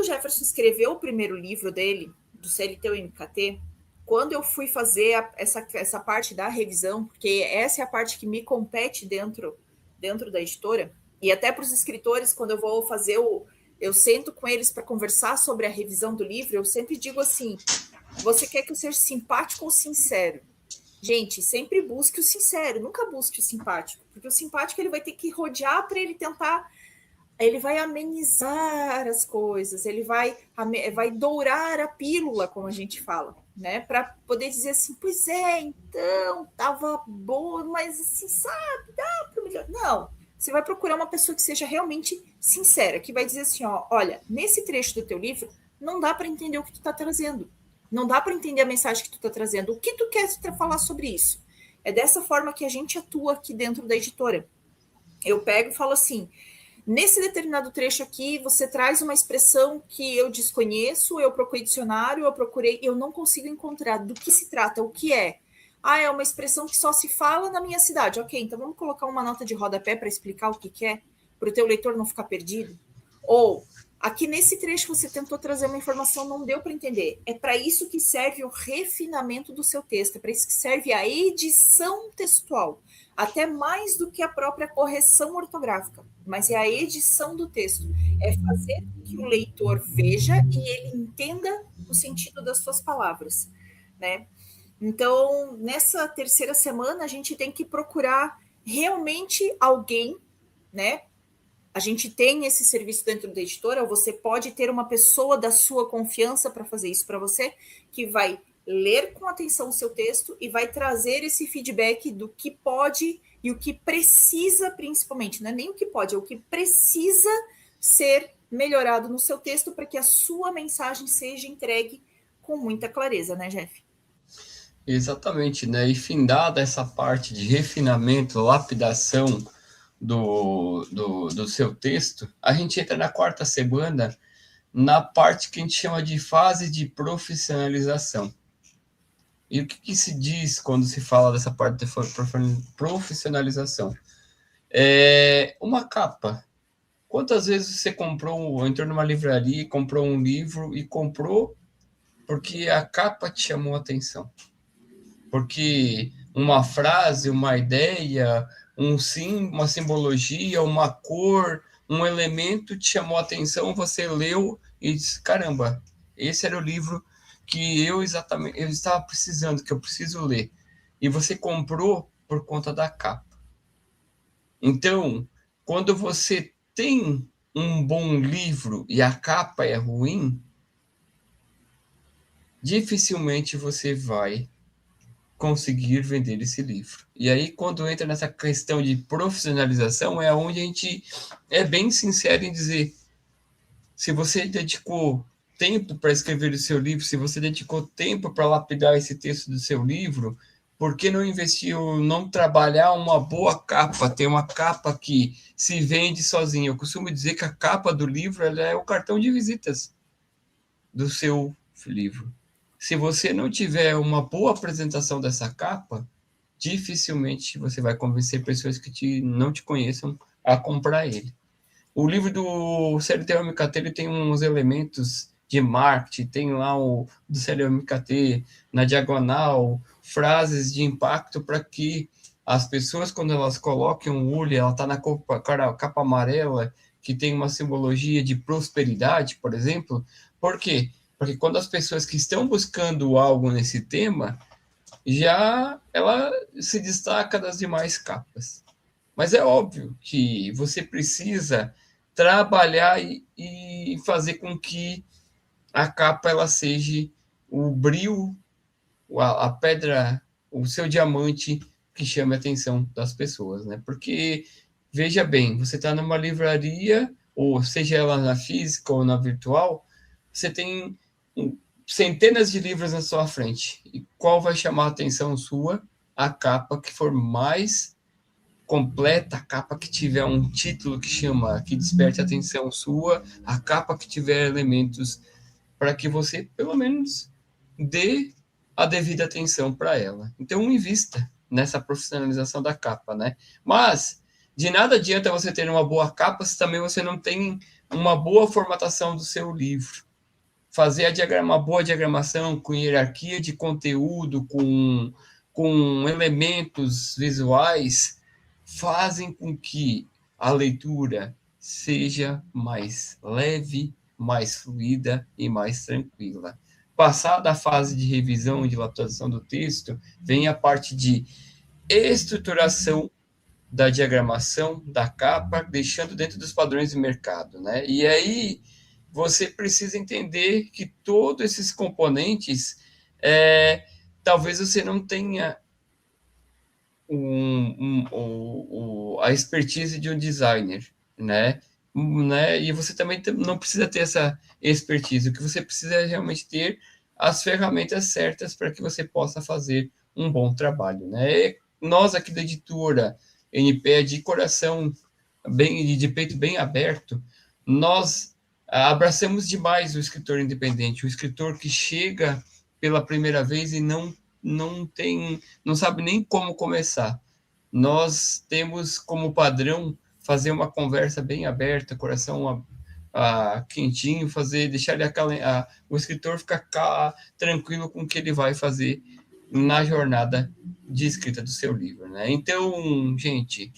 Jefferson escreveu o primeiro livro dele, do CLT ao MKT, quando eu fui fazer essa parte da revisão, porque essa é a parte que me compete dentro da editora, e até para os escritores, quando eu vou fazer eu sento com eles para conversar sobre a revisão do livro, eu sempre digo assim, você quer que eu seja simpático ou sincero? Gente, sempre busque o sincero, nunca busque o simpático, porque o simpático ele vai ter que rodear para ele tentar, ele vai amenizar as coisas, ele vai dourar a pílula, como a gente fala, né? Para poder dizer assim, pois é, então, tava boa, mas assim, sabe, dá para melhorar. Não, você vai procurar uma pessoa que seja realmente sincera, que vai dizer assim, ó, olha, nesse trecho do teu livro, não dá para entender o que tu tá trazendo. Não dá para entender a mensagem que tu está trazendo. O que tu quer falar sobre isso? É dessa forma que a gente atua aqui dentro da editora. Eu pego e falo assim, nesse determinado trecho aqui, você traz uma expressão que eu desconheço, eu procurei dicionário, eu não consigo encontrar do que se trata, o que é. Ah, é uma expressão que só se fala na minha cidade. Ok, então vamos colocar uma nota de rodapé para explicar o que é, para o teu leitor não ficar perdido. Ou, aqui nesse trecho você tentou trazer uma informação, não deu para entender. É para isso que serve o refinamento do seu texto, é para isso que serve a edição textual, até mais do que a própria correção ortográfica, mas é a edição do texto, é fazer com que o leitor veja e ele entenda o sentido das suas palavras, né? Então, nessa terceira semana, a gente tem que procurar realmente alguém, né? A gente tem esse serviço dentro da editora, você pode ter uma pessoa da sua confiança para fazer isso para você, que vai ler com atenção o seu texto e vai trazer esse feedback do que pode e o que precisa, principalmente, não é nem o que pode, é o que precisa ser melhorado no seu texto para que a sua mensagem seja entregue com muita clareza, né, Jeff? Exatamente, né? E findada essa parte de refinamento, lapidação do seu texto, a gente entra na quarta semana na parte que a gente chama de fase de profissionalização. E o que se diz quando se fala dessa parte de profissionalização? É uma capa. Quantas vezes você entrou numa livraria, comprou um livro e comprou porque a capa te chamou a atenção? Porque uma frase, uma ideia, uma simbologia, uma cor, um elemento te chamou a atenção, você leu e disse, caramba, esse era o livro que eu estava precisando, que eu preciso ler. E você comprou por conta da capa. Então, quando você tem um bom livro e a capa é ruim, dificilmente você vai conseguir vender esse livro. E aí, quando entra nessa questão de profissionalização, é onde a gente é bem sincero em dizer, se você dedicou tempo para escrever o seu livro, se você dedicou tempo para lapidar esse texto do seu livro, por que não investiu, não trabalhar uma boa capa, ter uma capa que se vende sozinha? Eu costumo dizer que a capa do livro ela é o cartão de visitas do seu livro. Se você não tiver uma boa apresentação dessa capa, dificilmente você vai convencer pessoas que não te conheçam a comprar ele. O livro do CLT MKT ele tem uns elementos de marketing, tem lá o do CLT MKT na diagonal, frases de impacto para que as pessoas, quando elas coloquem um olho, ela está na capa amarela, que tem uma simbologia de prosperidade, por exemplo. Por quê? Porque quando as pessoas que estão buscando algo nesse tema, ela se destaca das demais capas. Mas é óbvio que você precisa trabalhar e fazer com que a capa ela seja o brilho, a pedra, o seu diamante que chame a atenção das pessoas, né? Porque, veja bem, você está numa livraria, ou seja ela na física ou na virtual, você tem centenas de livros na sua frente. E qual vai chamar a atenção sua? A capa que for mais completa, a capa que tiver um título que desperte a atenção sua, a capa que tiver elementos para que você, pelo menos, dê a devida atenção para ela. Então, invista nessa profissionalização da capa, né? Mas, de nada adianta você ter uma boa capa se também você não tem uma boa formatação do seu livro, fazer uma boa diagramação com hierarquia de conteúdo, com elementos visuais, fazem com que a leitura seja mais leve, mais fluida e mais tranquila. Passada a fase de revisão e dilatação do texto, vem a parte de estruturação da diagramação da capa, deixando dentro dos padrões de mercado, né? E aí você precisa entender que todos esses componentes, talvez você não tenha a expertise de um designer, né? E você também não precisa ter essa expertise. O que você precisa é realmente ter as ferramentas certas para que você possa fazer um bom trabalho, né? Nós aqui da editora NP, de coração bem, de peito bem aberto, nós abraçamos demais o escritor independente, o escritor que chega pela primeira vez e não sabe nem como começar. Nós temos como padrão fazer uma conversa bem aberta, coração quentinho, deixar o escritor ficar tranquilo com o que ele vai fazer na jornada de escrita do seu livro, né? Então, gente,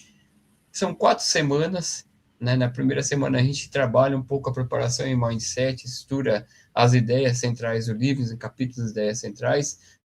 são 4 semanas, né? Na primeira semana a gente trabalha um pouco a preparação em mindset, estrutura as ideias centrais do livro, os capítulos, ideias centrais.